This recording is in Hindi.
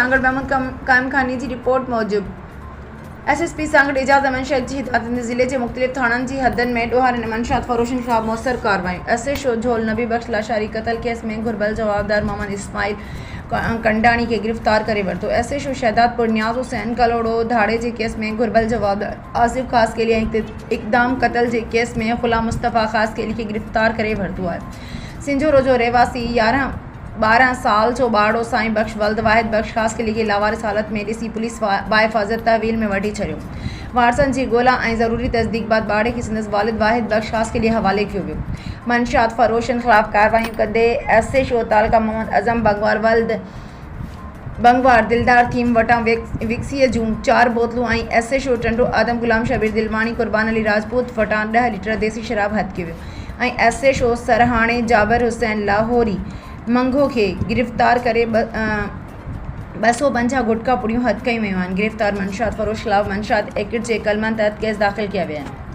सांगड़ महमूद कायम खानी की रिपोर्ट मूजिब SSP सांगड़ एजाज अमन शेख जी हिदायत ज़िले के मुख्तलिफ़ थानन की हदन में ॾोहार मंशात फरोशन खिलाफ मौसर कार्रवाई SHO झोल नबी बख्श लाशारी कत्ल केस में घुरबल जवाबदार मोहम्मद इस्माइल कंडाणी के गिरफ्तार करे वरतो SHO शहदादपुर न्याज हुसैन कलोड़ो धाड़े के केस में घुरबल जवाबदार आसिफ खास के लिए इकदाम कत्ल के केस में खुला मुस्तफ़ा खास के लिए गिरफ्तार करे वरतो है सिंजोरो जो रहवासी 12 साल जो बाड़ो साईं बख्श वल्द वाहिद बख्श खास के लिए लावारिस हालत में ॾिसी पुलिस बाहिफ़ाज़त तहवील में वठी छॾियो वारसन जी ॻोल्हा ऐं ज़रूरी तस्दीक बाद बाड़े की संदसि वालिद वाहिद बख्श खास के लिए हवाले कियो वियो मंशात फरोशन खिलाफ कार्रवाई कंदे SHO तालका मोहम्मद अज़म बंगवार दिलदार थीम वटां विक्सीअ जूं 4 बोतलूं ऐं SHO टंडो आदम गुलाम शबीर दिलवाणी कुर्बान अली राजपूत वटां 10 लीटर देसी शराब हथ कयो वियो ऐं SHO सरहाणे जाबिर हुसैन लाहौरी मंगो के गिरफ्तार करे 250 गुटखा पुड़ियों हथ कई वियूं आहिनि गिरफ्तार मंशात फरोश खिलाफ मंशात एक्ट के कलमनि तहत केस दाख़िल किया विया आहिनि।